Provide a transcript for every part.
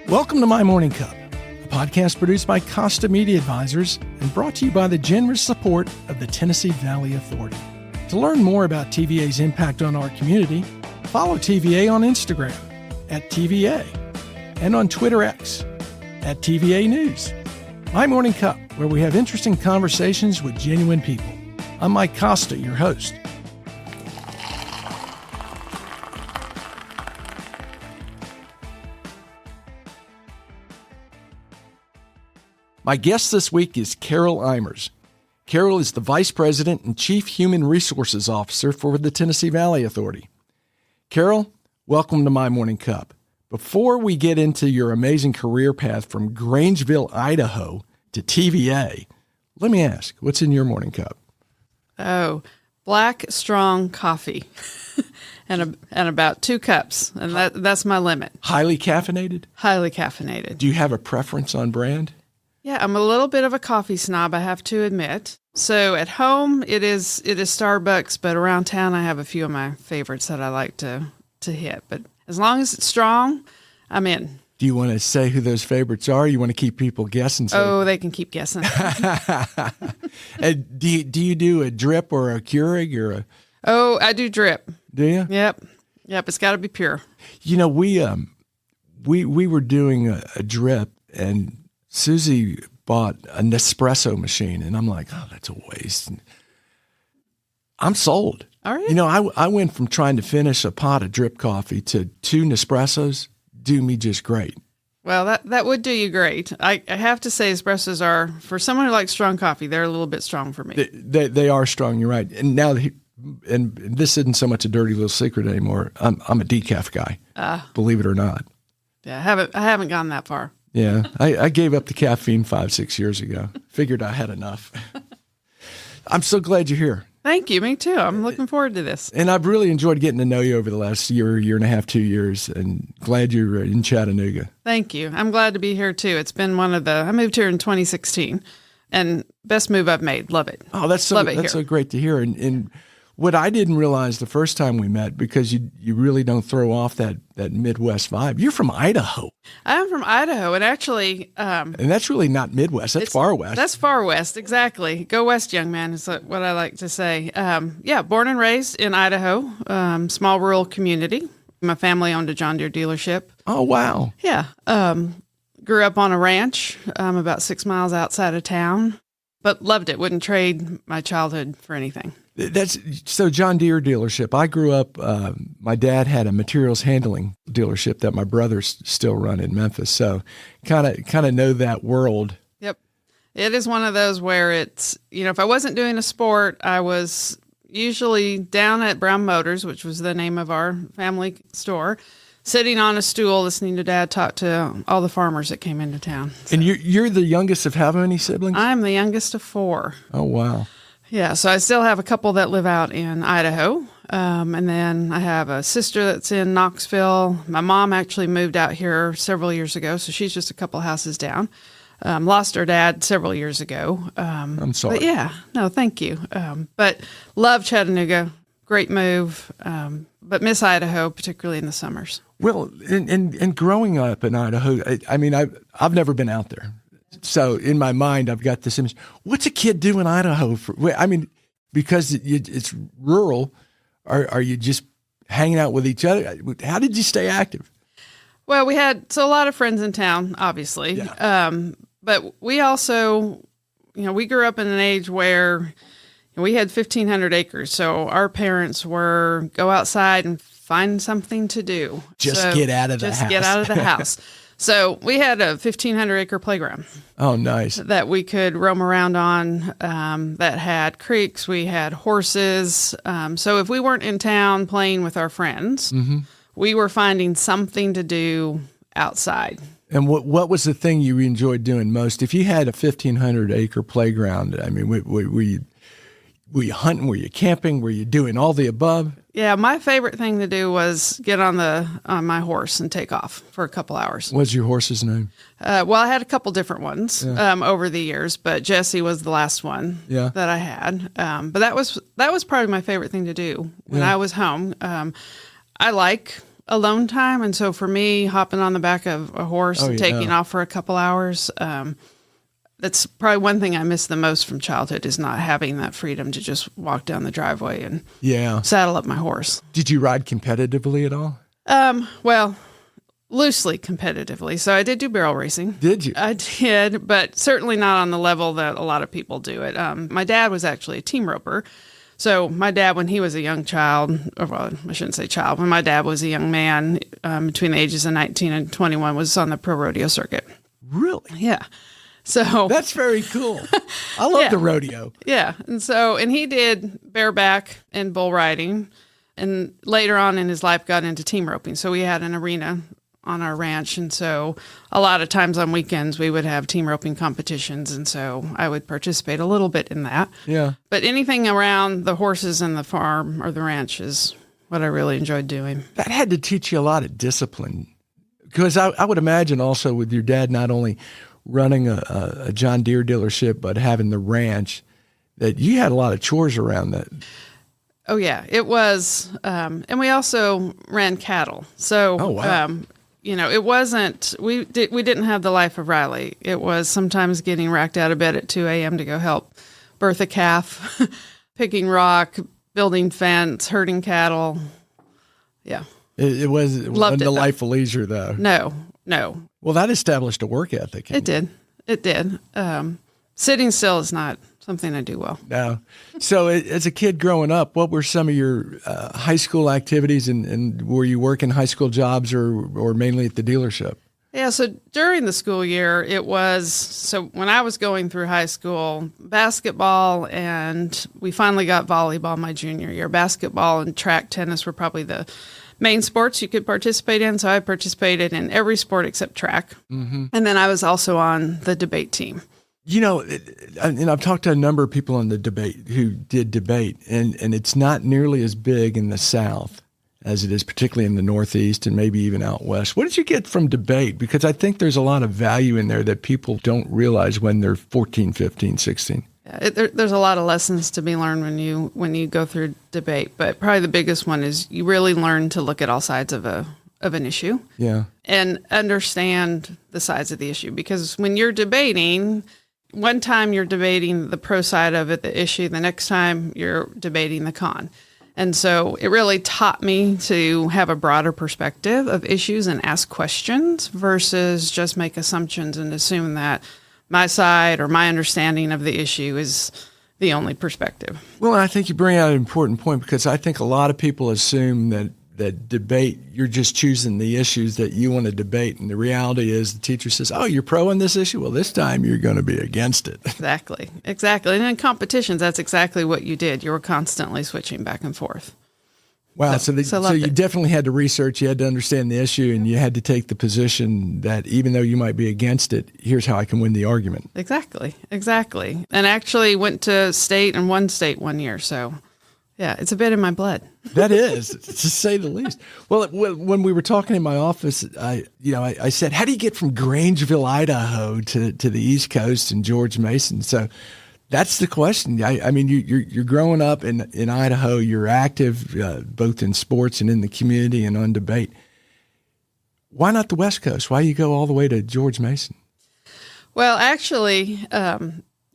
Welcome to My Morning Cup, a podcast produced by Costa Media Advisors and brought to you by the generous support of the Tennessee Valley Authority. To learn more about TVA's impact on our community, follow TVA on Instagram at TVA and on Twitter X at TVA News. My Morning Cup, where we have interesting conversations with genuine people. I'm Mike Costa, your host. My guest this week is Carol Eimers. Carol is the Vice President and Chief Human Resources Officer for the Tennessee Valley Authority. Carol, welcome to My Morning Cup. Before we get into your amazing career path from Grangeville, Idaho to TVA, let me ask, what's in your morning cup? Oh, black, strong coffee and about 2 cups, and that's my limit. Highly caffeinated? Highly caffeinated. Do you have a preference on brand? Yeah, I'm a little bit of a coffee snob, I have to admit. So at home, it is Starbucks, but around town, I have a few of my favorites that I like to hit. But as long as it's strong, I'm in. Do you want to say who those favorites are? You want to keep people guessing? Oh, they can keep guessing. And do you do a drip or a Keurig or a? Oh, I do drip. Do you? Yep. It's got to be pure. You know, we were doing a drip, and Susie bought a Nespresso machine, and I'm like, oh, that's a waste. And I'm sold. All right. You know, I went from trying to finish a pot of drip coffee to 2 Nespressos. Do me just great. Well, that would do you great. I have to say, espressos are, for someone who likes strong coffee, they're a little bit strong for me. They are strong. You're right. And now, and this isn't so much a dirty little secret anymore. I'm a decaf guy. Believe it or not. Yeah, I haven't gone that far. Yeah, I gave up the caffeine 5-6 years ago. Figured I had enough. I'm so glad you're here. Thank you. Me too. I'm looking forward to this. And I've really enjoyed getting to know you over the last year and a half, 2 years, and glad you're in Chattanooga. Thank you. I'm glad to be here too. It's been I moved here in 2016, and best move I've made. Love it. Oh, that's so great to hear. And what I didn't realize the first time we met, because you really don't throw off that Midwest vibe. You're from Idaho. I'm from Idaho, and actually... and that's really not Midwest. That's far west. That's far west, exactly. Go west, young man, is what I like to say. Born and raised in Idaho, small rural community. My family owned a John Deere dealership. Oh, wow. Yeah. Grew up on a ranch about 6 miles outside of town, but loved it. Wouldn't trade my childhood for anything. So John Deere dealership. I grew up, my dad had a materials handling dealership that my brothers still run in Memphis. So kind of know that world. Yep. It is one of those where it's, if I wasn't doing a sport, I was usually down at Brown Motors, which was the name of our family store, sitting on a stool listening to Dad talk to all the farmers that came into town. So. And you're the youngest of how many siblings? I'm the youngest of 4. Oh, wow. Yeah, so I still have a couple that live out in Idaho, and then I have a sister that's in Knoxville. My mom actually moved out here several years ago, so she's just a couple houses down. Lost her dad several years ago. I'm sorry. But yeah, no, thank you. But love Chattanooga, great move, but miss Idaho, particularly in the summers. Well, and growing up in Idaho, I've never been out there. So in my mind, I've got this image. What's a kid do in Idaho? Because it's rural, are you just hanging out with each other? How did you stay active? Well, we had a lot of friends in town, obviously. Yeah. But we also, we grew up in an age where we had 1,500 acres. So our parents were go outside and find something to do. Just get out of the house. Just get out of the house. So we had a 1,500-acre playground. Oh, nice. That we could roam around on, that had creeks. We had horses. So if we weren't in town playing with our friends, we were finding something to do outside. And what was the thing you enjoyed doing most? If you had a 1,500-acre playground, were you hunting? Were you camping? Were you doing all the above? Yeah, my favorite thing to do was get on my horse and take off for a couple hours. What's your horse's name? Well, I had a couple different ones over the years, but Jesse was the last one that I had. But that was probably my favorite thing to do when I was home. I like alone time. And so for me, hopping on the back of a horse and taking off for a couple hours, that's probably one thing I miss the most from childhood, is not having that freedom to just walk down the driveway and saddle up my horse. Did you ride competitively at all? Well, loosely competitively. So I did do barrel racing. Did you? I did, but certainly not on the level that a lot of people do it. My dad was actually a team roper. So my dad, when he was a young child, or well, I shouldn't say child, when my dad was a young man between the ages of 19 and 21, was on the pro rodeo circuit. Really? Yeah. So that's very cool. I love the rodeo. Yeah. And he did bareback and bull riding, and later on in his life got into team roping. So we had an arena on our ranch. And so a lot of times on weekends we would have team roping competitions. And so I would participate a little bit in that. Yeah. But anything around the horses and the farm or the ranch is what I really enjoyed doing. That had to teach you a lot of discipline, because I would imagine also with your dad not only running a John Deere dealership, but having the ranch, that you had a lot of chores around that. Oh yeah, it was. And we also ran cattle. So, it wasn't, we didn't have the life of Riley. It was sometimes getting racked out of bed at 2 a.m. to go help birth a calf, picking rock, building fence, herding cattle. Yeah. It wasn't the life of leisure, though. No. Well, that established a work ethic. It did. Sitting still is not something I do well. No. So as a kid growing up, what were some of your high school activities, and were you working high school jobs or mainly at the dealership? Yeah, so during the school year, when I was going through high school, basketball, and we finally got volleyball my junior year. Basketball and track tennis were probably the main sports you could participate in. So I participated in every sport except track. Mm-hmm. And then I was also on the debate team. And I've talked to a number of people on the debate who did debate, and it's not nearly as big in the South as it is particularly in the Northeast and maybe even out West. What did you get from debate? Because I think there's a lot of value in there that people don't realize when they're 14, 15, 16. Yeah, there's a lot of lessons to be learned when you go through debate, but probably the biggest one is you really learn to look at all sides of an issue. Yeah. And understand the sides of the issue, because when you're debating, one time you're debating the pro side of it, the issue, the next time you're debating the con. And so it really taught me to have a broader perspective of issues and ask questions versus just make assumptions and assume that my side or my understanding of the issue is the only perspective. Well, I think you bring out an important point, because I think a lot of people assume that debate, you're just choosing the issues that you want to debate. And the reality is the teacher says, oh, you're pro on this issue? Well, this time you're going to be against it. Exactly. And in competitions, that's exactly what you did. You were constantly switching back and forth. Wow. So you definitely had to research, you had to understand the issue, and you had to take the position that even though you might be against it, here's how I can win the argument. Exactly. And actually went to state and won state one year. So yeah, it's a bit in my blood. That is, to say the least. Well, when we were talking in my office, I said, how do you get from Grangeville, Idaho to the East Coast and George Mason? So that's the question. I mean, you're growing up in Idaho. You're active both in sports and in the community and on debate. Why not the West Coast? Why you go all the way to George Mason? Well, actually,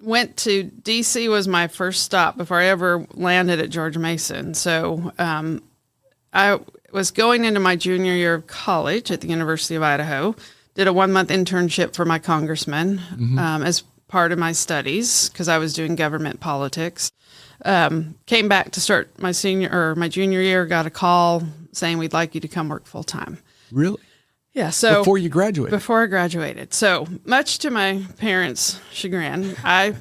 went to D.C. was my first stop before I ever landed at George Mason. So I was going into my junior year of college at the University of Idaho, did a 1-month internship for my congressman as part of my studies, because I was doing government politics. Came back to start my junior year, got a call saying, we'd like you to come work full time. Really? Yeah. So before you graduated? Before I graduated. So much to my parents' chagrin, I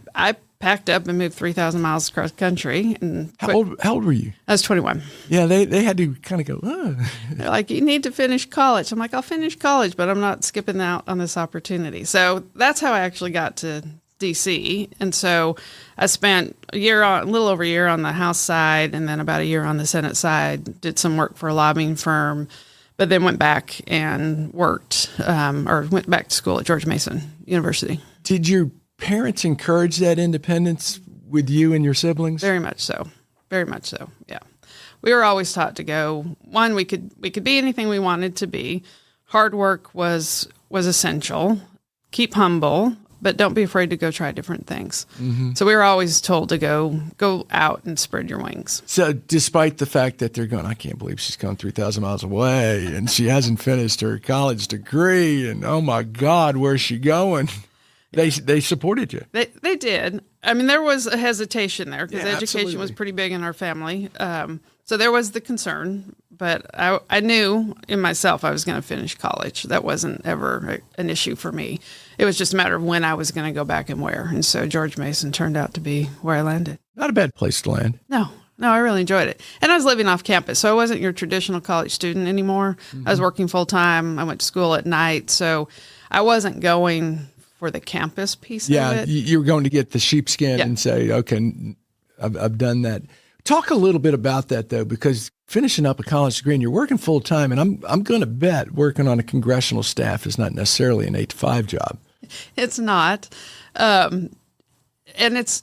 packed up and moved 3,000 miles across country. And how old were you? I was 21. Yeah, they had to kind of go, oh. They're like, you need to finish college. I'm like, I'll finish college, but I'm not skipping out on this opportunity. So that's how I actually got to D.C. And so I spent a little over a year on the House side, and then about a year on the Senate side, did some work for a lobbying firm, but then went back and worked went back to school at George Mason University. Did your parents encourage that independence with you and your siblings? Very much so. Very much so, yeah. we were always taught to go. One, we could be anything we wanted to be. Hard work was essential. Keep humble, but don't be afraid to go try different things. Mm-hmm. So we were always told to go out and spread your wings. So despite the fact that they're going, I can't believe she's gone 3,000 miles away and she hasn't finished her college degree, and oh my God, where's she going? They supported you. They did. I mean, there was a hesitation there because education absolutely. was pretty big in our family. So there was the concern, but I knew in myself I was going to finish college. That wasn't ever an issue for me. It was just a matter of when I was going to go back and where. And so George Mason turned out to be where I landed. Not a bad place to land. No, I really enjoyed it. And I was living off campus, so I wasn't your traditional college student anymore. Mm-hmm. I was working full time. I went to school at night, so I wasn't going for the campus piece of it. Yeah, you were going to get the sheepskin and say, okay, I've done that. Talk a little bit about that, though, because finishing up a college degree and you're working full time, and I'm going to bet working on a congressional staff is not necessarily an 8-to-5 job. It's not. And it's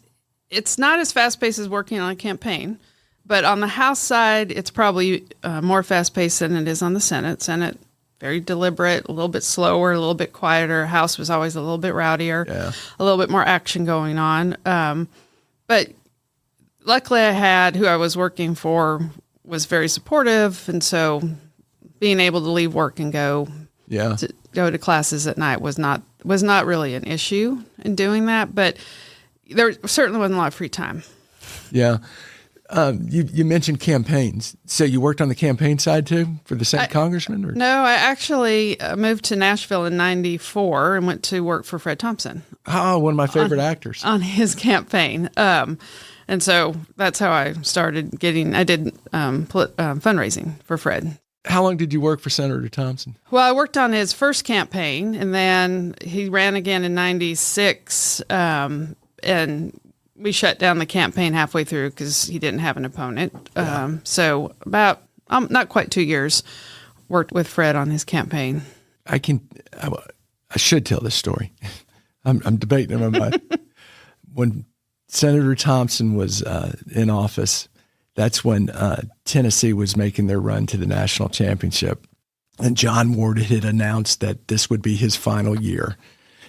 not as fast-paced as working on a campaign. But on the House side, it's probably more fast-paced than it is on the Senate. Senate, very deliberate, a little bit slower, a little bit quieter. House was always a little bit rowdier, a little bit more action going on. But luckily I had who I was working for was very supportive. And so being able to leave work and go to classes at night was not really an issue in doing that. But there certainly wasn't a lot of free time. Yeah. You mentioned campaigns. So you worked on the campaign side too for the Senate congressman? Or? No, I actually moved to Nashville in 94 and went to work for Fred Thompson. Oh, one of my favorite actors. On his campaign. And so that's how I started I did fundraising for Fred. How long did you work for Senator Thompson? Well, I worked on his first campaign, and then he ran again in 96, and we shut down the campaign halfway through because he didn't have an opponent. So about not quite 2 years, worked with Fred on his campaign. I should tell this story. I'm debating in my mind. When Senator Thompson was in office, that's when Tennessee was making their run to the national championship. And John Ward had announced that this would be his final year.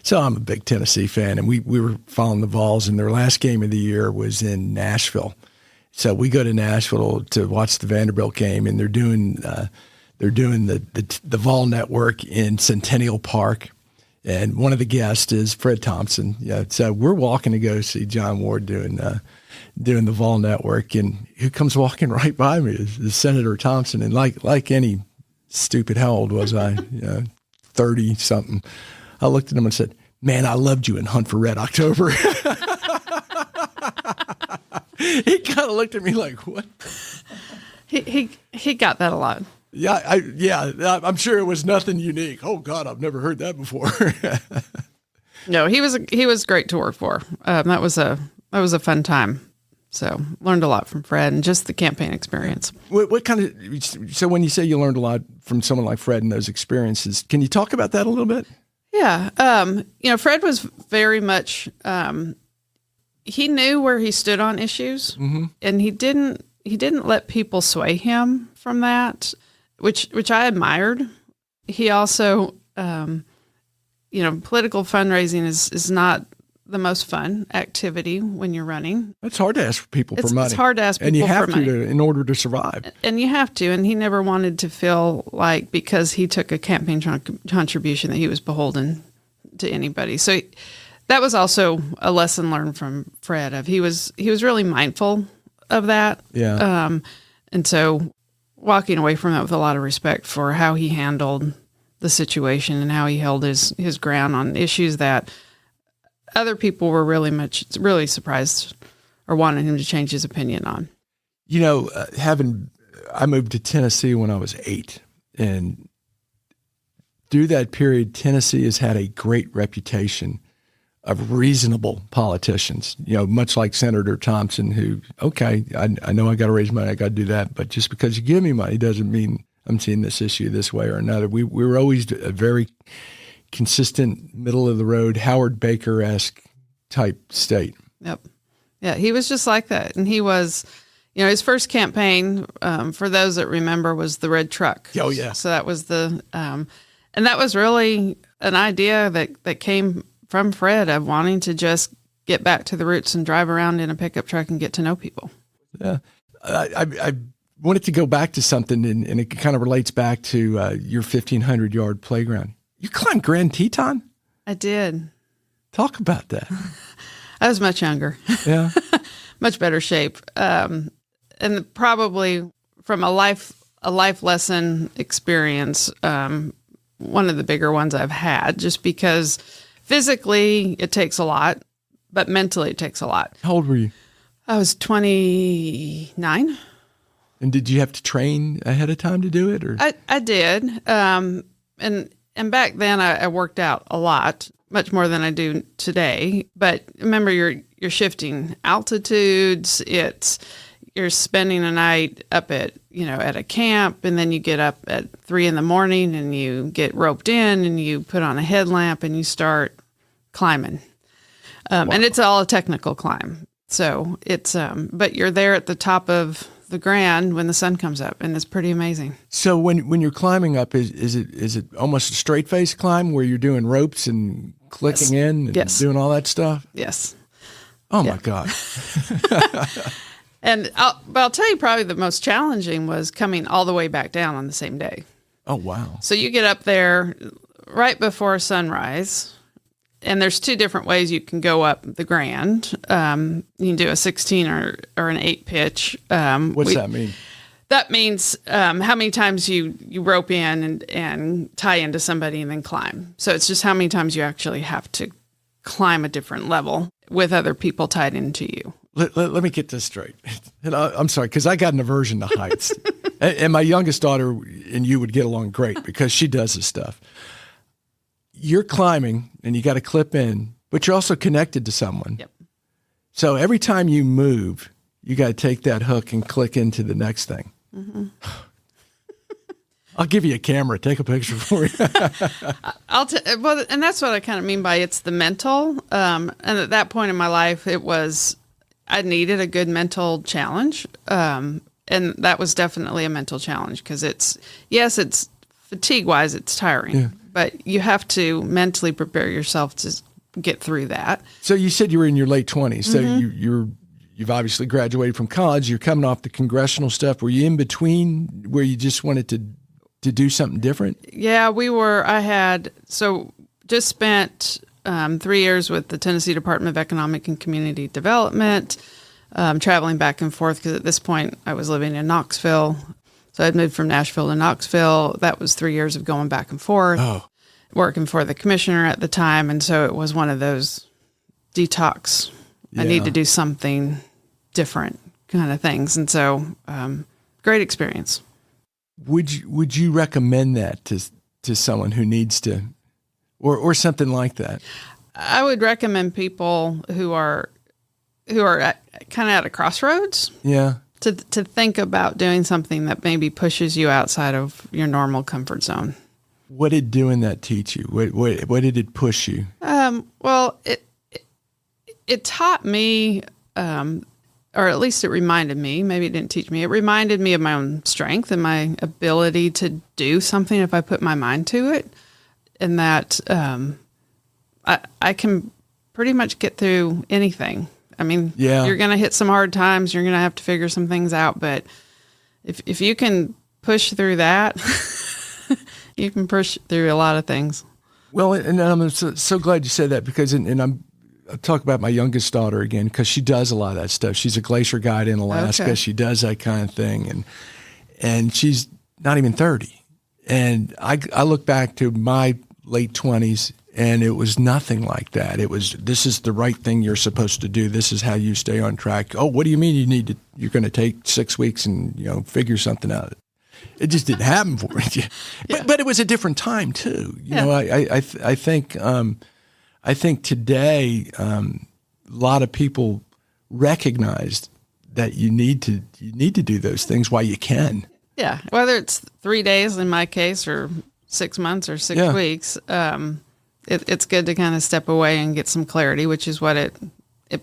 So I'm a big Tennessee fan, and we were following the Vols, and their last game of the year was in Nashville. So we go to Nashville to watch the Vanderbilt game, and they're doing the Vol Network in Centennial Park, and one of the guests is Fred Thompson. Yeah, so we're walking to go see John Ward doing the Vol Network, and who comes walking right by me is Senator Thompson, and like any stupid, how old was I? 30 something. I looked at him and said, "Man, I loved you in Hunt for Red October." He kind of looked at me like, "What?" He got that a lot. Yeah, I'm sure it was nothing unique. Oh God, I've never heard that before. No, he was great to work for. That was a fun time. So learned a lot from Fred and just the campaign experience. What kind of? So when you say you learned a lot from someone like Fred and those experiences, can you talk about that a little bit? Yeah. Fred was very much, he knew where he stood on issues, mm-hmm. and he didn't let people sway him from that, which I admired. He also, political fundraising is not the most fun activity when you're running. It's hard to ask people for money. It's hard to ask people for money. And you have to in order to survive. And you have to. And he never wanted to feel like because he took a campaign contribution that he was beholden to anybody. So that was also a lesson learned from Fred. He was really mindful of that. Yeah. And so walking away from that with a lot of respect for how he handled the situation and how he held his ground on issues that other people were really surprised or wanted him to change his opinion on. I moved to Tennessee when I was 8, and through that period, Tennessee has had a great reputation of reasonable politicians, much like Senator Thompson, who, okay, I know I got to raise money, I got to do that, but just because you give me money doesn't mean I'm seeing this issue this way or another. We were always a very consistent, middle-of-the-road, Howard Baker-esque type state. Yep. Yeah, he was just like that. And he was his first campaign, for those that remember, was the red truck. Oh, yeah. So that was and that was really an idea that came from Fred of wanting to just get back to the roots and drive around in a pickup truck and get to know people. Yeah. I wanted to go back to something, and it kind of relates back to your 1,500-yard playground. You climbed Grand Teton? I did. Talk about that. I was much younger. Yeah. Much better shape. And probably from a life lesson experience, one of the bigger ones I've had, just because physically it takes a lot, but mentally it takes a lot. How old were you? I was 29. And did you have to train ahead of time to do it? Or I did. And back then I worked out a lot, much more than I do today. But remember, you're shifting altitudes. You're spending a night up at a camp, and then you get up at 3 a.m. and you get roped in and you put on a headlamp and you start climbing. Wow. And it's all a technical climb. So it's, but you're there at the top of the Grand when the sun comes up, and it's pretty amazing. So when you're climbing up, is it almost a straight face climb where you're doing ropes and clicking in and doing all that stuff? Yes. Oh my God. And I'll tell you, probably the most challenging was coming all the way back down on the same day. Oh, wow. So you get up there right before sunrise, and there's 2 different ways you can go up the Grand. You can do a 16 or an 8 pitch. What's that mean? That means how many times you rope in and tie into somebody and then climb. So it's just how many times you actually have to climb a different level with other people tied into you. Let me get this straight. And I'm sorry, because I got an aversion to heights. And my youngest daughter and you would get along great because she does this stuff. You're climbing and you got to clip in, but you're also connected to someone. Yep. So every time you move, you got to take that hook and click into the next thing. Mm-hmm. I'll give you a camera. Take a picture for you. Well, and that's what I kind of mean by it's the mental. And at that point in my life, I needed a good mental challenge. And that was definitely a mental challenge because it's fatigue-wise, it's tiring. Yeah. But you have to mentally prepare yourself to get through that. So you said you were in your late 20s. So you've obviously graduated from college. You're coming off the congressional stuff. Were you in between where you just wanted to do something different? Yeah, I had just spent 3 years with the Tennessee Department of Economic and Community Development, traveling back and forth because at this point I was living in Knoxville. So I'd moved from Nashville to Knoxville. That was 3 years of going back and forth, working for the commissioner at the time. And so it was one of those detox. Yeah. I need to do something different kind of things. And so great experience. Would you recommend that to someone who needs to, or something like that? I would recommend people who are kind of at a crossroads. Yeah. To think about doing something that maybe pushes you outside of your normal comfort zone. What did doing that teach you? What did it push you? Well, it taught me, or at least it reminded me, maybe it didn't teach me, it reminded me of my own strength and my ability to do something if I put my mind to it. And that I can pretty much get through anything. I mean, You're going to hit some hard times. You're going to have to figure some things out. But if you can push through that, you can push through a lot of things. Well, and I'm so glad you said that because, I'll talk about my youngest daughter again because she does a lot of that stuff. She's a glacier guide in Alaska. Okay. She does that kind of thing. And she's not even 30. And I look back to my late 20s. And it was nothing like that. It was, this is the right thing you're supposed to do. This is how you stay on track. Oh, what do you mean you're going to take 6 weeks and, figure something out? It just didn't happen for me. Yeah. But it was a different time too. I think today, a lot of people recognized that you need to do those things while you can. Yeah. Whether it's 3 days in my case or 6 months or 6 weeks, it's good to kind of step away and get some clarity, which is what it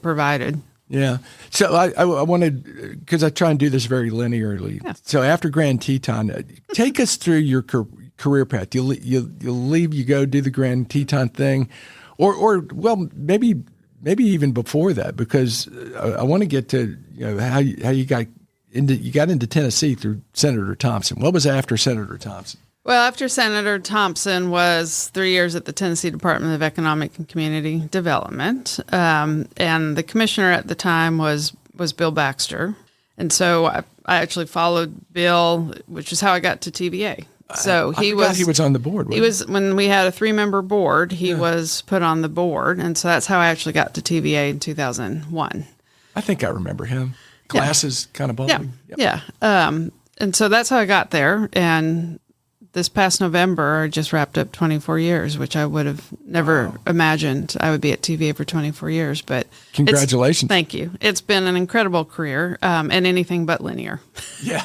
provided. Yeah. So I wanted, because I try and do this very linearly. Yeah. So after Grand Teton, take us through your career path. You'll leave, you go do the Grand Teton thing, or well, maybe even before that, because I want to get to how you got into Tennessee through Senator Thompson. What was after Senator Thompson? Well, after Senator Thompson was 3 years at the Tennessee Department of Economic and Community Development, and the commissioner at the time was Bill Baxter, and so I actually followed Bill, which is how I got to TVA. So he was on the board. He was when we had a 3-member board. He was put on the board, and so that's how I actually got to TVA in 2001. I think I remember him. Glasses, kind of balding. Yeah. And so that's how I got there, and this past November, I just wrapped up 24 years, which I would have never imagined I would be at TVA for 24 years. But congratulations. Thank you. It's been an incredible career, and anything but linear. Yeah.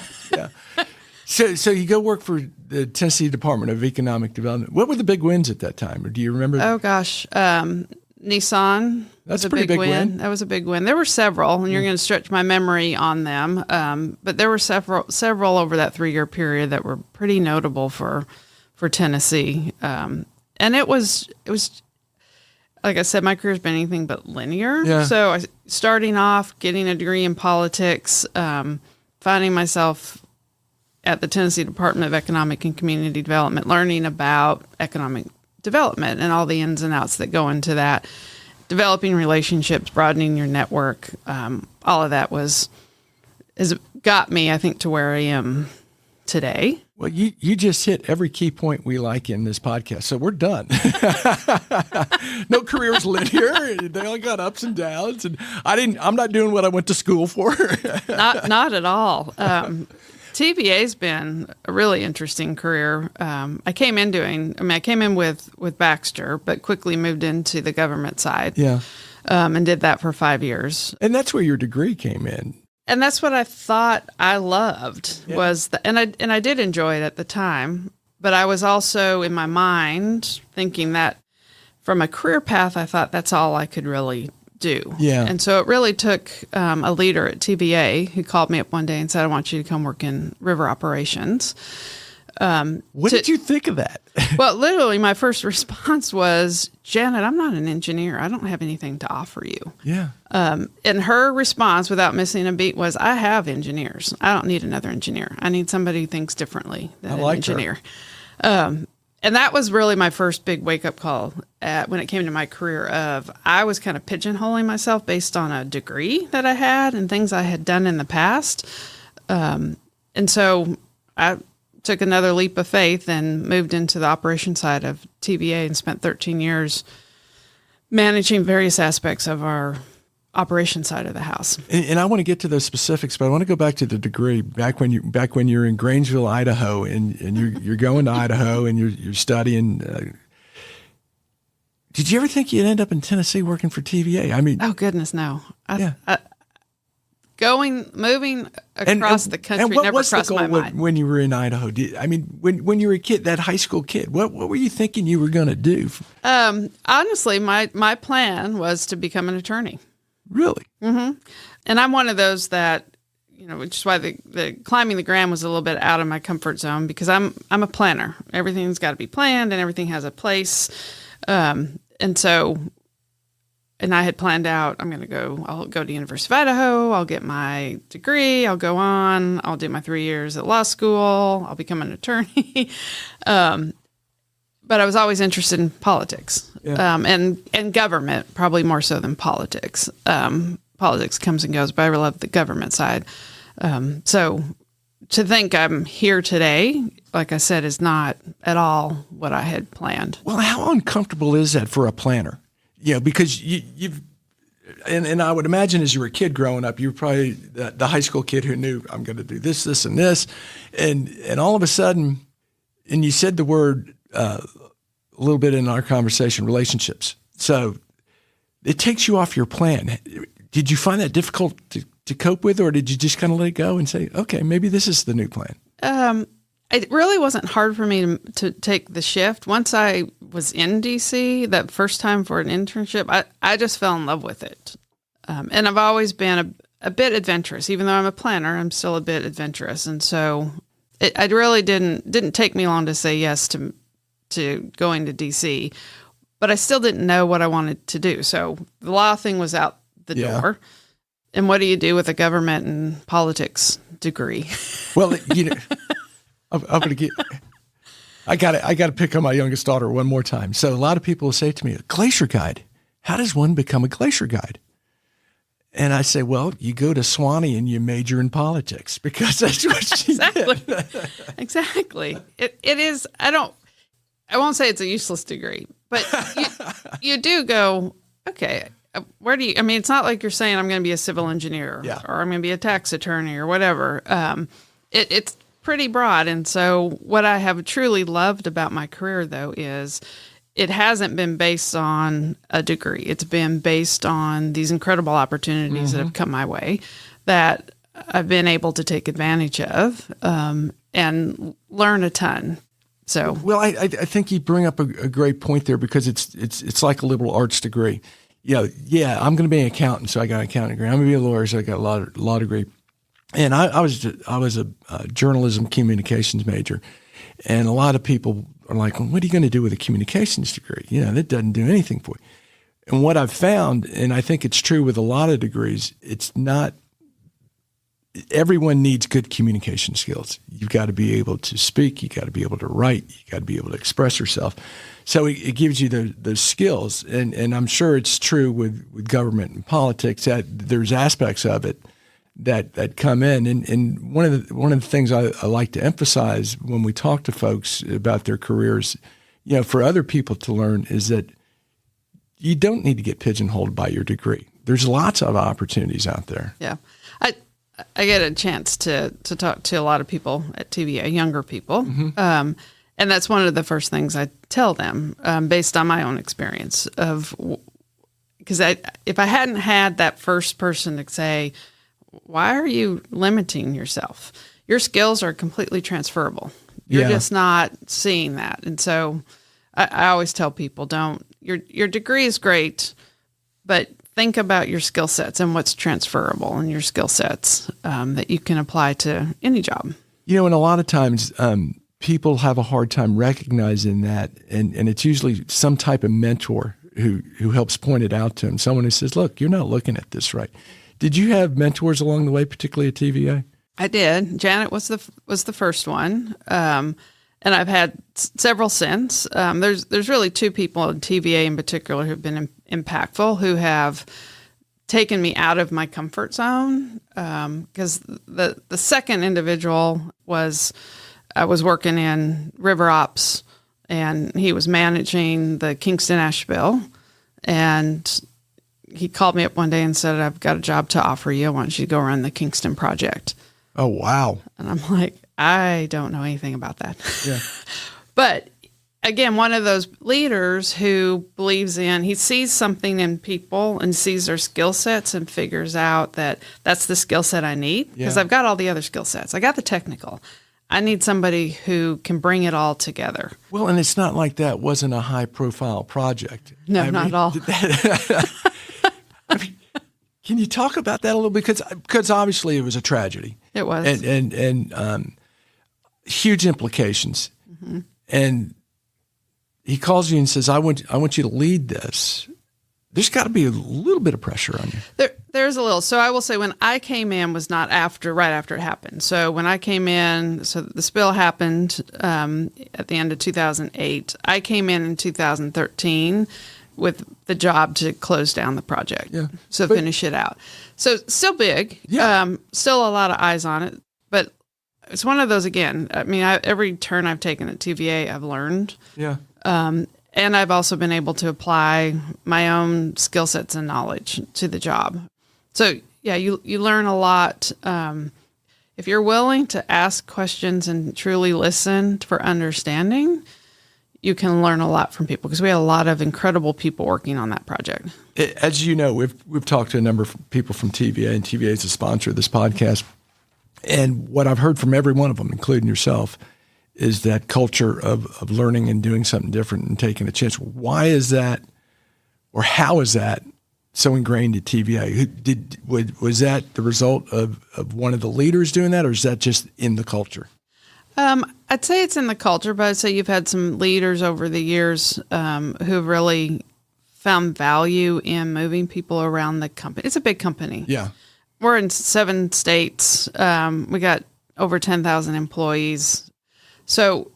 So you go work for the Tennessee Department of Economic Development. What were the big wins at that time? Or do you remember? Oh, gosh. Nissan. That's a pretty big win. That was a big win. There were several, and you're going to stretch my memory on them. But there were several over that 3-year period that were pretty notable for Tennessee. And it was like I said, my career's been anything but linear. Yeah. So starting off, getting a degree in politics, finding myself at the Tennessee Department of Economic and Community Development, learning about economic development and all the ins and outs that go into that, developing relationships, broadening your network, all of that has got me, I think, to where I am today. Well, you just hit every key point we like in this podcast, so we're done. No career's linear; they all got ups and downs, and I'm not doing what I went to school for. Not at all. TVA's been a really interesting career. I came in with Baxter, but quickly moved into the government side. Yeah. And did that for 5 years. And that's where your degree came in. And that's what I thought I loved and I did enjoy it at the time, but I was also in my mind thinking that from a career path, I thought that's all I could really do. Yeah. And so it really took a leader at TVA who called me up one day and said, I want you to come work in river operations. What did you think of that? Well, literally my first response was, Janet, I'm not an engineer. I don't have anything to offer you. Yeah. And her response, without missing a beat, was, I have engineers. I don't need another engineer. I need somebody who thinks differently than an engineer. And that was really my first big wake-up call when it came to my career of I was kind of pigeonholing myself based on a degree that I had and things I had done in the past. And so I took another leap of faith and moved into the operation side of TVA and spent 13 years managing various aspects of our operation side of the house. And I want to get to those specifics, but I want to go back to the degree. Back when you're in Grangeville, Idaho, and you're going to Idaho and you're studying. Did you ever think you'd end up in Tennessee working for TVA? I mean, oh goodness, no. Moving across the country and what never was crossed the goal my mind. when you were in Idaho? When you were a kid, that high school kid, what were you thinking you were going to do? Honestly, my plan was to become an attorney. Really? Mm-hmm. And I'm one of those that, which is why the climbing the Grand was a little bit out of my comfort zone, because I'm a planner. Everything's got to be planned and everything has a place. And I had planned out, I'll go to University of Idaho, I'll get my degree, I'll go on, I'll do my 3 years at law school, I'll become an attorney. But I was always interested in politics, and government, probably more so than politics. Politics comes and goes, but I really love the government side. So to think I'm here today, like I said, is not at all what I had planned. Well, how uncomfortable is that for a planner? Because you've, and I would imagine as you were a kid growing up, you were probably the high school kid who knew I'm going to do this, this, and this. And all of a sudden, and you said the word a little bit in our conversation, relationships. So it takes you off your plan. Did you find that difficult to cope with, or did you just kind of let it go and say, okay, maybe this is the new plan? It really wasn't hard for me to take the shift. Once I was in DC, that first time for an internship, I just fell in love with it. And I've always been a bit adventurous. Even though I'm a planner, I'm still a bit adventurous. And so it really didn't take me long to say yes to going to D.C., but I still didn't know what I wanted to do. So the law thing was out the door. And what do you do with a government and politics degree? Well, I'm going to get. I got to pick on my youngest daughter one more time. So a lot of people will say to me, "A glacier guide. How does one become a glacier guide?" And I say, "Well, you go to Swanee and you major in politics because that's what she did." Exactly. It is. I won't say it's a useless degree, but you do go, okay. Where do you? I mean, it's not like you're saying I'm going to be a civil engineer or I'm going to be a tax attorney or whatever. It's pretty broad. And so what I have truly loved about my career, though, is it hasn't been based on a degree. It's been based on these incredible opportunities that have come my way that I've been able to take advantage of and learn a ton. So, well, I think you bring up a great point there because it's like a liberal arts degree. I'm going to be an accountant, so I got an accounting degree. I'm going to be a lawyer, so I got a law degree. And I was a journalism communications major, and a lot of people are like, well, "What are you going to do with a communications degree? That doesn't do anything for you." And what I've found, and I think it's true with a lot of degrees, it's not. Everyone needs good communication skills. You've got to be able to speak. You got to be able to write. You got to be able to express yourself. So it gives you those skills, and I'm sure it's true with government and politics that there's aspects of it that come in. And one of the things I like to emphasize when we talk to folks about their careers, for other people to learn, is that you don't need to get pigeonholed by your degree. There's lots of opportunities out there. Yeah. I get a chance to talk to a lot of people at TVA, younger people. And that's one of the first things I tell them based on my own experience because if I hadn't had that first person to say, "Why are you limiting yourself? Your skills are completely transferable. You're just not seeing that." And so I always tell people, your degree is great, but think about your skill sets and what's transferable in your skill sets that you can apply to any job. And a lot of times people have a hard time recognizing that, and it's usually some type of mentor who helps point it out to them, someone who says, "Look, you're not looking at this right." Did you have mentors along the way, particularly at TVA? I did. Janet was the first one, and I've had several since. There's really two people in TVA in particular who've been impactful, who have taken me out of my comfort zone. Because the second individual I was working in river ops, and he was managing the Kingston Asheville, and he called me up one day and said, "I've got a job to offer you. I want you to go run the Kingston project." Oh, wow. And I'm like, I don't know anything about that. Yeah. But again, one of those leaders who believes he sees something in people and sees their skill sets and figures out that that's the skill set I need, because I've got all the other skill sets. I got the technical. I need somebody who can bring it all together. Well, and it's not like that wasn't a high-profile project. No, not at all. Can you talk about that a little bit? Because obviously it was a tragedy. It was. And huge implications. Mm-hmm. And he calls you and says, I want you to lead this. There's got to be a little bit of pressure on you. There's a little. So I will say when I came in was not right after it happened. So when I came in, so the spill happened at the end of 2008. I came in 2013 with the job to close down the project. Yeah. So finish it out. So still big. Yeah. Still a lot of eyes on it. But it's one of those, again, I mean, every turn I've taken at TVA, I've learned. Yeah. And I've also been able to apply my own skill sets and knowledge to the job. So, yeah, you learn a lot. If you're willing to ask questions and truly listen for understanding, you can learn a lot from people, because we had a lot of incredible people working on that project. As you know, we've talked to a number of people from TVA, and TVA is a sponsor of this podcast. And what I've heard from every one of them, including yourself, is that culture of learning and doing something different and taking a chance. Why is that, or how is that so ingrained at TVA? Was that the result of one of the leaders doing that, or is that just in the culture? I'd say it's in the culture, but I'd say you've had some leaders over the years who've really found value in moving people around the company. It's a big company. Yeah. We're in 7 states. We got over 10,000 employees. So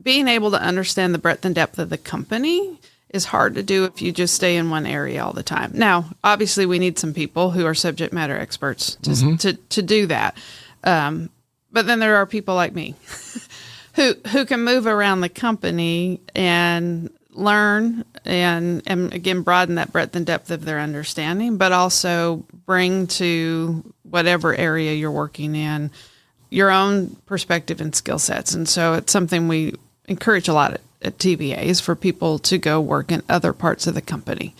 being able to understand the breadth and depth of the company is hard to do if you just stay in one area all the time. Now, obviously, we need some people who are subject matter experts to do that. But then there are people like me who can move around the company and learn and again, broaden that breadth and depth of their understanding, but also bring to whatever area you're working in your own perspective and skill sets. And so it's something we encourage a lot at TVA is for people to go work in other parts of the company.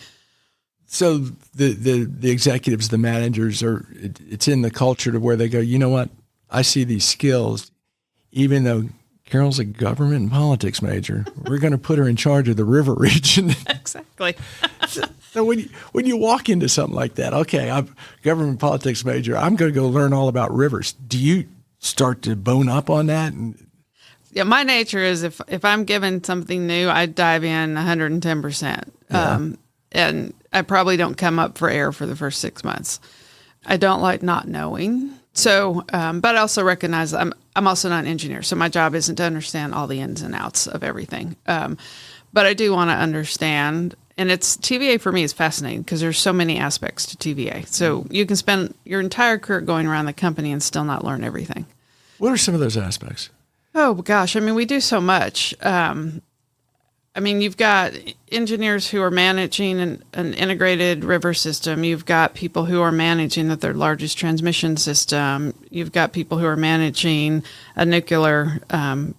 So the executives, the managers, it's in the culture to where they go, you know what? I see these skills, even though Carol's a government and politics major, we're going to put her in charge of the river region. Exactly. So when you walk into something like that, okay, I'm a government and politics major, I'm going to go learn all about rivers. Do you start to bone up on that? Yeah, my nature is if I'm given something new, I dive in 110%. Yeah. And I probably don't come up for air for the first 6 months. I don't like not knowing. So, but I also recognize I'm also not an engineer, so my job isn't to understand all the ins and outs of everything. But I do want to understand, and TVA for me is fascinating because there's so many aspects to TVA. So you can spend your entire career going around the company and still not learn everything. What are some of those aspects? Oh gosh, I mean, we do so much. I mean, you've got engineers who are managing an integrated river system. You've got people who are managing the third largest transmission system. You've got people who are managing a nuclear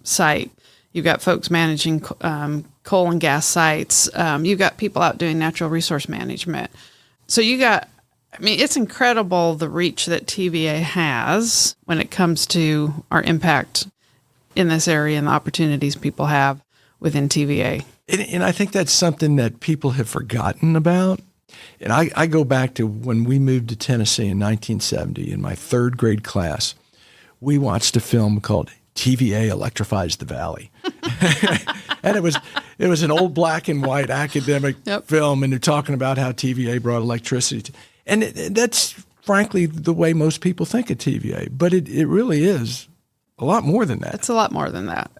site. You've got folks managing coal and gas sites. You've got people out doing natural resource management. So it's incredible the reach that TVA has when it comes to our impact in this area and the opportunities people have within TVA. And I think that's something that people have forgotten about. And I go back to when we moved to Tennessee in 1970 in my 3rd grade class. We watched a film called TVA Electrifies the Valley. And it was an old black and white academic film, and they're talking about how TVA brought electricity. And that's frankly the way most people think of TVA. But it really is a lot more than that. It's a lot more than that.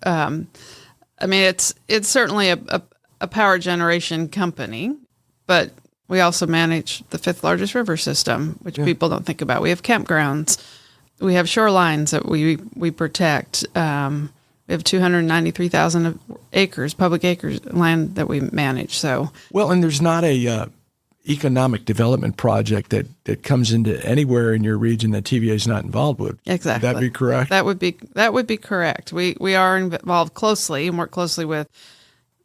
I mean, it's certainly a power generation company, but we also manage the 5th largest river system, which people don't think about. We have campgrounds. We have shorelines that we protect. We have 293,000 acres, public acres, land that we manage. So well, and there's not a economic development project that comes into anywhere in your region that TVA is not involved with. Exactly. Would that be correct? That would be correct. We are involved closely and work closely with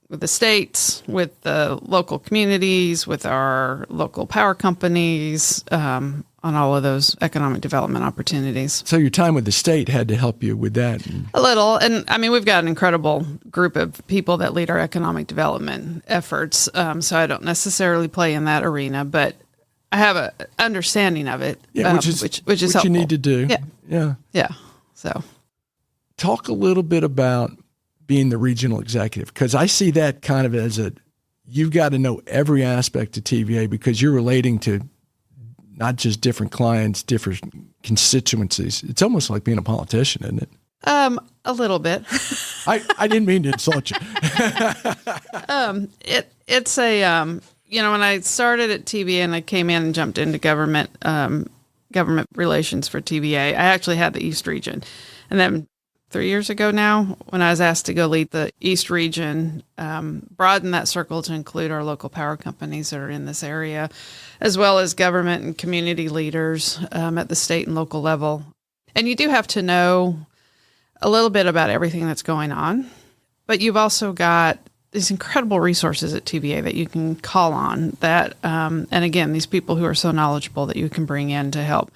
the states, with the local communities, with our local power companies, on all of those economic development opportunities. So your time with the state had to help you with that? A little. And I mean, we've got an incredible group of people that lead our economic development efforts. So I don't necessarily play in that arena, but I have an understanding of it, which is helpful. You need to do. Yeah. So talk a little bit about being the regional executive, because I see that kind of as you've got to know every aspect of TVA because you're relating to not just different clients, different constituencies. It's almost like being a politician, isn't it? A little bit. I didn't mean to insult you. It's when I started at TVA and I came in and jumped into government relations for TVA, I actually had the East region. And then 3 years ago now, when I was asked to go lead the East region, broaden that circle to include our local power companies that are in this area, as well as government and community leaders at the state and local level. And you do have to know a little bit about everything that's going on, but you've also got these incredible resources at TVA that you can call on that, and again, these people who are so knowledgeable that you can bring in to help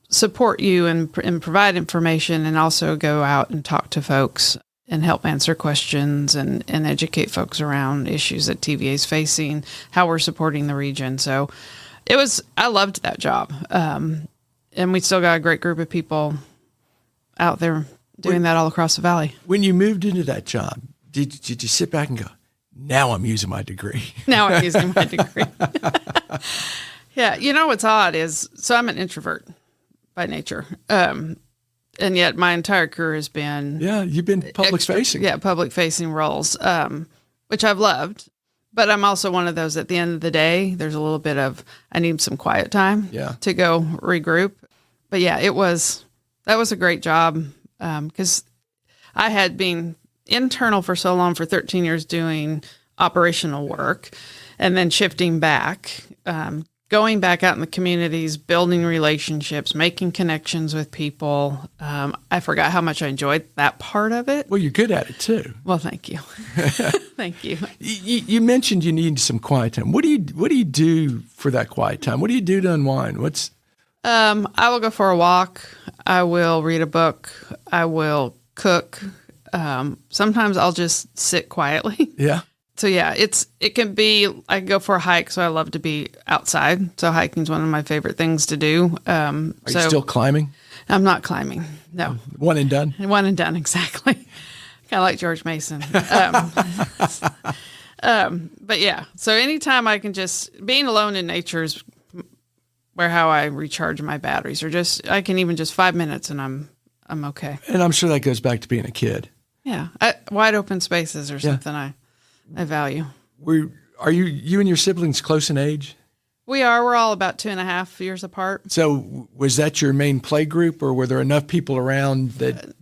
support you and provide information, and also go out and talk to folks and help answer questions and educate folks around issues that TVA is facing, how we're supporting the region. So I loved that job. And we still got a great group of people out there doing that all across the valley. When you moved into that job, did you sit back and go, now I'm using my degree? Now I'm using my degree. Yeah. You know, what's odd is, so I'm an introvert by nature. And yet my entire career has been. Yeah. You've been public facing. Yeah. Public facing roles, which I've loved. But I'm also one of those, at the end of the day, there's a little bit of, I need some quiet time to go regroup. But yeah, that was a great job. Because I had been internal for so long, for 13 years, doing operational work, and then shifting back, going back out in the communities, building relationships, making connections with people. I forgot how much I enjoyed that part of it. Well, you're good at it too. Well, thank you. Thank you. You mentioned you need some quiet time. What do you do for that quiet time? What do you do to unwind? I will go for a walk. I will read a book. I will cook. Sometimes I'll just sit quietly. Yeah. So yeah, it can be, I can go for a hike. So I love to be outside. So hiking is one of my favorite things to do. Are you still climbing? I'm not climbing. No. One and done? One and done. Exactly. Kind of like George Mason. But yeah, so anytime I can being alone in nature is how I recharge my batteries, or I can even just 5 minutes and I'm okay. And I'm sure that goes back to being a kid. Yeah. Wide open spaces are something I value. Are you and your siblings close in age? We are. We're all about 2.5 years apart. So was that your main play group, or were there enough people around that?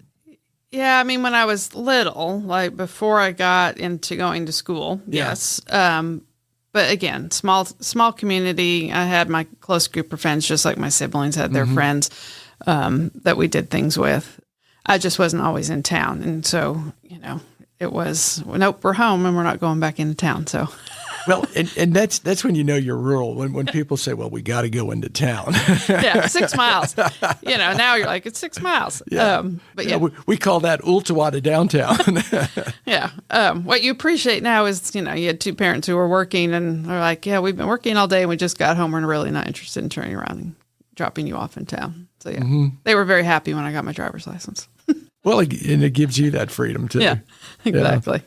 Yeah. I mean, when I was little, like before I got into going to school, yes. But again, small community. I had my close group of friends, just like my siblings had their friends that we did things with. I just wasn't always in town. And so, it was, nope, we're home and we're not going back into town. So, well, and that's when you know you're rural, when people say, well, we got to go into town. Yeah, 6 miles. Now you're like, it's 6 miles. Yeah. But yeah. We call that Ultiwa to downtown. Yeah. What you appreciate now is, you had two parents who were working and they're like, yeah, we've been working all day and we just got home. We're really not interested in turning around and dropping you off in town. So yeah, they were very happy when I got my driver's license. Well, and it gives you that freedom too. Yeah, exactly.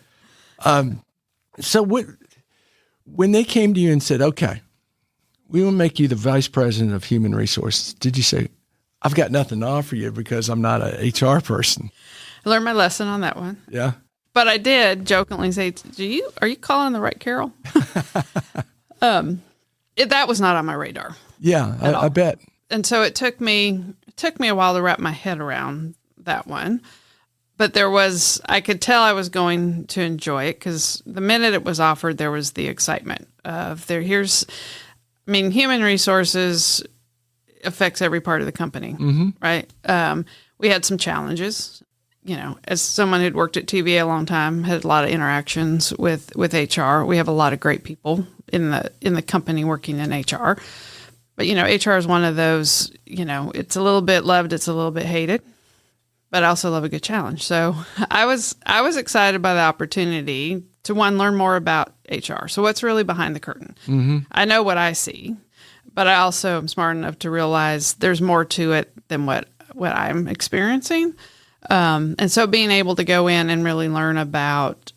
Yeah. So when they came to you and said, okay, we will make you the vice president of human resources, did you say, I've got nothing to offer you because I'm not an HR person? I learned my lesson on that one. Yeah. But I did jokingly say, are you calling the right Carol? That was not on my radar. Yeah, I bet. And so it took me a while to wrap my head around that one. But I could tell I was going to enjoy it, because the minute it was offered, there was the excitement of human resources affects every part of the company, right? We had some challenges, as someone who'd worked at TVA a long time, had a lot of interactions with HR. We have a lot of great people in the company working in HR. But, HR is one of those, it's a little bit loved, it's a little bit hated, but I also love a good challenge. So I was excited by the opportunity to, one, learn more about HR. So what's really behind the curtain? I know what I see, but I also am smart enough to realize there's more to it than what I'm experiencing. And so being able to go in and really learn about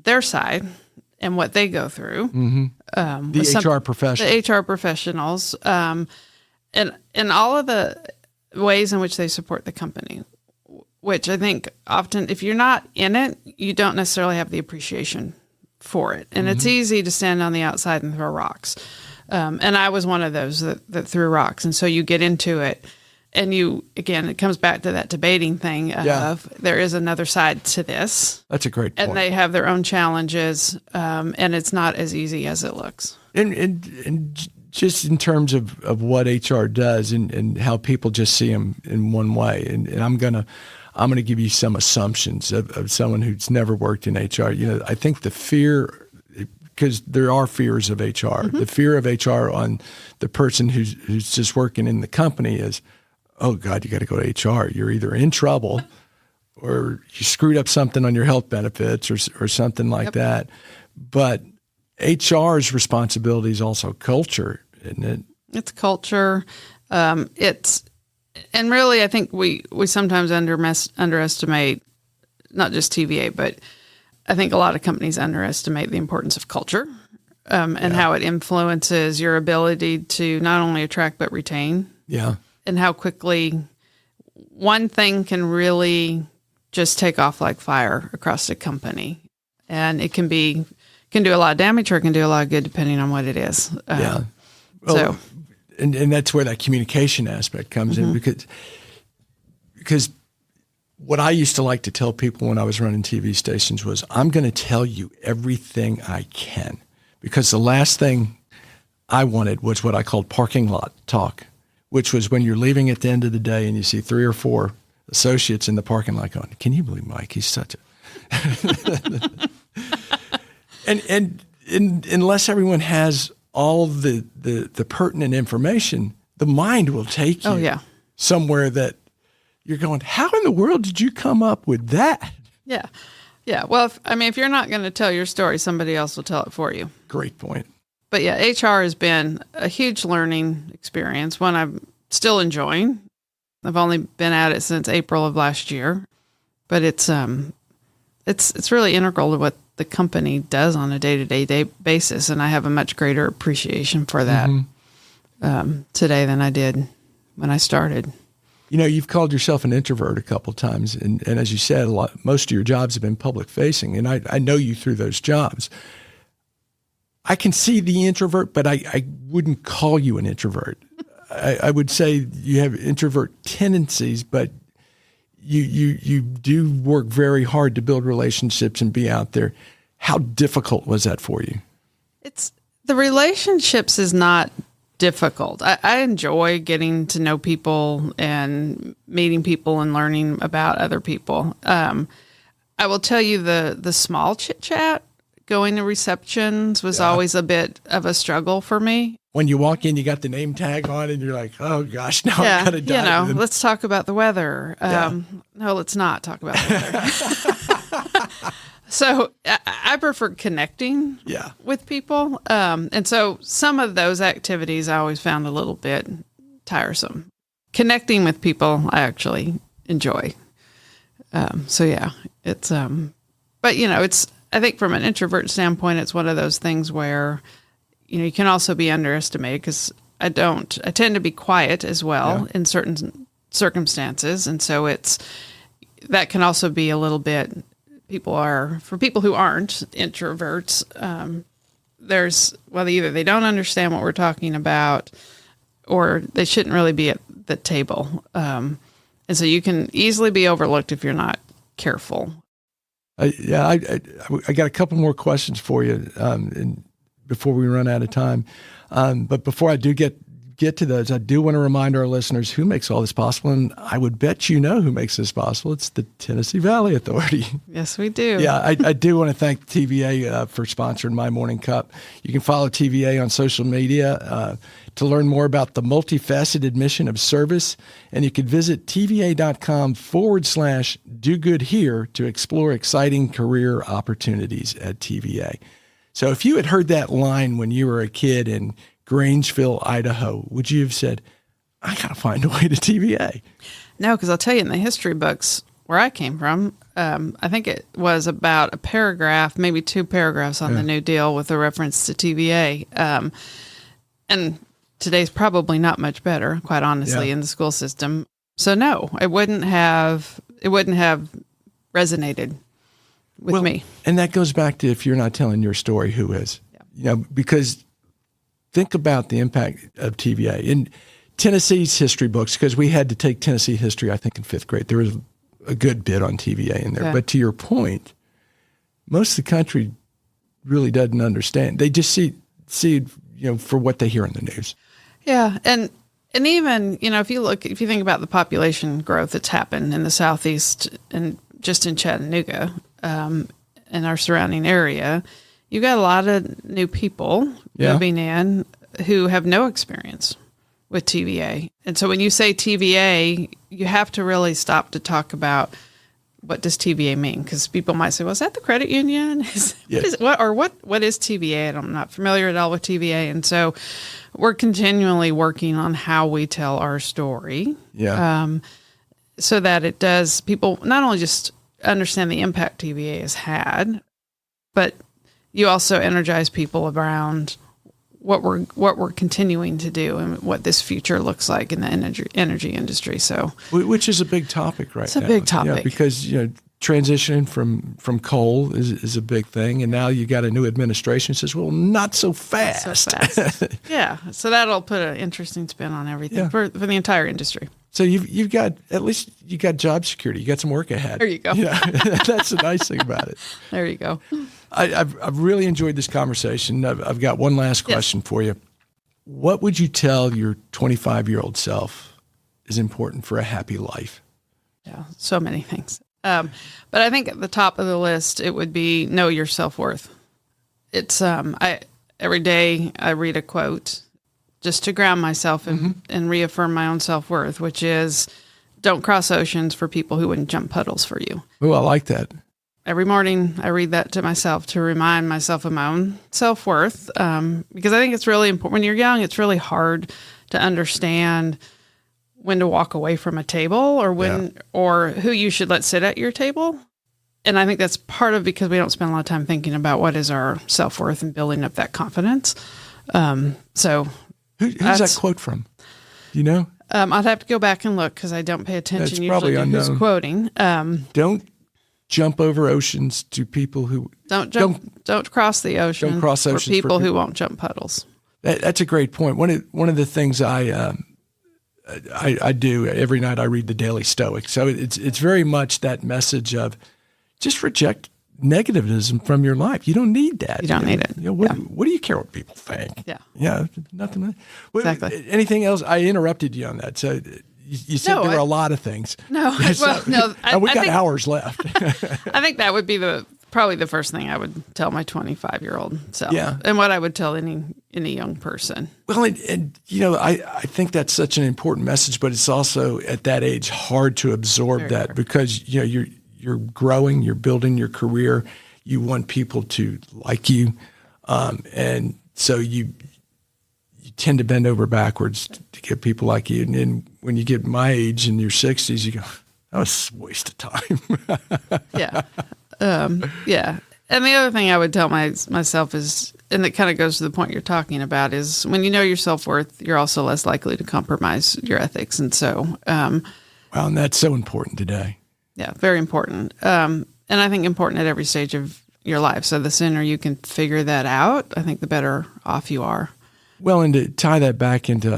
their side and what they go through. The HR professionals. And all of the ways in which they support the company, which I think often, if you're not in it, you don't necessarily have the appreciation for it. And it's easy to stand on the outside and throw rocks. And I was one of those that threw rocks. And so you get into it, and it comes back to that debating thing of there is another side to this. That's a great point. And they have their own challenges, and it's not as easy as it looks. And just in terms of what HR does and how people just see them in one way. And I'm gonna give you some assumptions of someone who's never worked in HR. I think the fear, because there are fears of HR, the fear of HR on the person who's just working in the company is, oh God, you got to go to HR. You're either in trouble or you screwed up something on your health benefits or something like that. But HR's responsibility is also culture, isn't it? It's culture. And really, I think we sometimes underestimate not just TVA, but I think a lot of companies underestimate the importance of culture and how it influences your ability to not only attract but retain. Yeah. And how quickly one thing can really just take off like fire across a company. And it can do a lot of damage or it can do a lot of good depending on what it is. Yeah. Well, and that's where that communication aspect comes in because what I used to like to tell people when I was running TV stations was, I'm going to tell you everything I can, because the last thing I wanted was what I called parking lot talk, which was when you're leaving at the end of the day and you see 3 or 4 associates in the parking lot going, can you believe Mike? He's such a... and unless everyone has all the pertinent information, the mind will take you somewhere that you're going, how in the world did you come up with that? Yeah. Yeah. Well, if you're not going to tell your story, somebody else will tell it for you. Great point. But yeah, HR has been a huge learning experience, one I'm still enjoying. I've only been at it since April of last year, but it's really integral to what the company does on a day-to-day basis, and I have a much greater appreciation for that today than I did when I started. You know, you've called yourself an introvert a couple of times, and as you said, most of your jobs have been public-facing, and I know you through those jobs. I can see the introvert, but I wouldn't call you an introvert. I would say you have introvert tendencies, but you do work very hard to build relationships and be out there. How difficult was that for you? The relationships is not difficult. I enjoy getting to know people and meeting people and learning about other people. I will tell you the small chit chat, going to receptions was always a bit of a struggle for me. When you walk in, you got the name tag on and you're like, oh gosh, now I've got to dive in. Let's talk about the weather. No, let's not talk about the weather. So I prefer connecting with people. And so some of those activities I always found a little bit tiresome. Connecting with people I actually enjoy. It's, but I think from an introvert standpoint, it's one of those things where, you can also be underestimated because I tend to be quiet as well in certain circumstances. And so that can also be a little bit, for people who aren't introverts, either they don't understand what we're talking about or they shouldn't really be at the table. And so you can easily be overlooked if you're not careful. I got a couple more questions for you before we run out of time. But before I do get to those, I do want to remind our listeners who makes all this possible. And I would bet you know who makes this possible. It's the Tennessee Valley Authority. Yes, we do. Yeah, I do want to thank TVA for sponsoring My Morning Cup. You can follow TVA on social media to learn more about the multifaceted mission of service. And you can visit tva.com/do good here to explore exciting career opportunities at TVA. So if you had heard that line when you were a kid in Grangeville, Idaho, would you have said, I got to find a way to TVA? No, because I'll tell you, in the history books where I came from, I think it was about a paragraph, maybe 2 paragraphs on the New Deal with a reference to TVA. And today's probably not much better, quite honestly, in the school system. So no, it wouldn't have resonated with me. And that goes back to, if you're not telling your story, who is? Yeah. Because think about the impact of TVA in Tennessee's history books, because we had to take Tennessee history, I think, in 5th grade. There was a good bit on TVA in there. Okay. But to your point, most of the country really doesn't understand. They just see for what they hear in the news. Yeah. And even, if you think about the population growth that's happened in the Southeast and just in Chattanooga, in our surrounding area, you've got a lot of new people moving in who have no experience with TVA. And so when you say TVA, you have to really stop to talk about what does TVA mean? Because people might say, well, is that the credit union? What is TVA? And I'm not familiar at all with TVA. And so we're continually working on how we tell our story. Yeah. So that it does, people not only just understand the impact TVA has had, but you also energize people around what we're continuing to do and what this future looks like in the energy industry. So, which is a big topic right now. It's a big topic. Yeah, because transitioning from coal is a big thing, and now you got a new administration that says, well, not so fast. Not so fast. Yeah, so that'll put an interesting spin on everything for the entire industry. So you've got, at least you got job security. You got some work ahead. There you go. Yeah, that's the nice thing about it. There you go. I've really enjoyed this conversation. I've got one last question for you. What would you tell your 25-year-old self is important for a happy life? Yeah, so many things. But I think at the top of the list, it would be know your self-worth. It's every day I read a quote just to ground myself and reaffirm my own self-worth, which is don't cross oceans for people who wouldn't jump puddles for you. Oh, I like that. Every morning I read that to myself to remind myself of my own self-worth, because I think it's really important. When you're young, it's really hard to understand when to walk away from a table or who you should let sit at your table. And I think that's part of because we don't spend a lot of time thinking about what is our self-worth and building up that confidence. So who's that quote from? Do you know? I'd have to go back and look because I don't pay attention usually to who's quoting. Don't jump over oceans to people who don't cross the ocean. Don't cross oceans for people who won't jump puddles. That's a great point. One of the things I do every night, I read the Daily Stoic. So it's very much that message of just reject negativism from your life. You don't need that. You don't need it. What do you care what people think? Yeah. Yeah. Nothing. Exactly. Anything else? I interrupted you on that. So you said there were a lot of things. No. And we got hours left. I think that would be probably the first thing I would tell my 25-year-old self. Yeah. And what I would tell any young person. Well, and I think that's such an important message, but it's also at that age hard to absorb that because you're growing, you're building your career, you want people to like you, and so you tend to bend over backwards to get people like you. And then when you get my age in your 60s, you go, that was a waste of time. Yeah. Yeah. And the other thing I would tell myself is, and it kind of goes to the point you're talking about, is when you know your self-worth, you're also less likely to compromise your ethics. And so, wow, and that's so important today. Yeah, very important. And I think important at every stage of your life. So the sooner you can figure that out, I think the better off you are. Well, and to tie that back into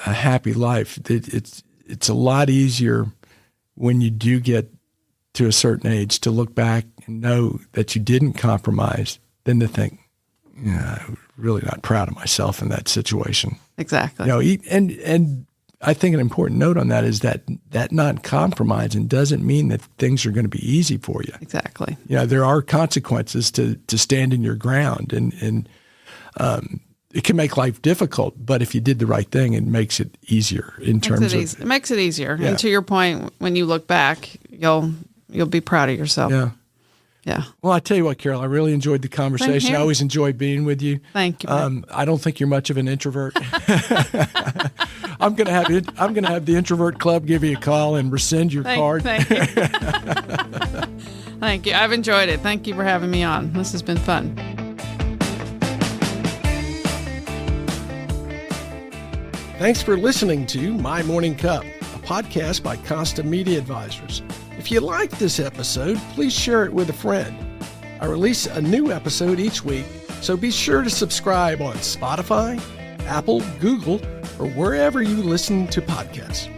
a happy life, it's a lot easier when you do get to a certain age to look back and know that you didn't compromise than to think, I'm really not proud of myself in that situation. Exactly. And I think an important note on that is that not compromising doesn't mean that things are going to be easy for you. Exactly. There are consequences to standing your ground, and it can make life difficult, but if you did the right thing, it makes it easier in terms of... It makes it easier. Yeah. And to your point, when you look back, you'll be proud of yourself. Yeah. Yeah. Well, I tell you what, Carol, I really enjoyed the conversation. I always enjoy being with you. Thank you. I don't think you're much of an introvert. I'm gonna have the introvert club give you a call and rescind your card. Thank you. Thank you. I've enjoyed it. Thank you for having me on. This has been fun. Thanks for listening to My Morning Cup, a podcast by Costa Media Advisors. If you liked this episode, please share it with a friend. I release a new episode each week, so be sure to subscribe on Spotify, Apple, Google, or wherever you listen to podcasts.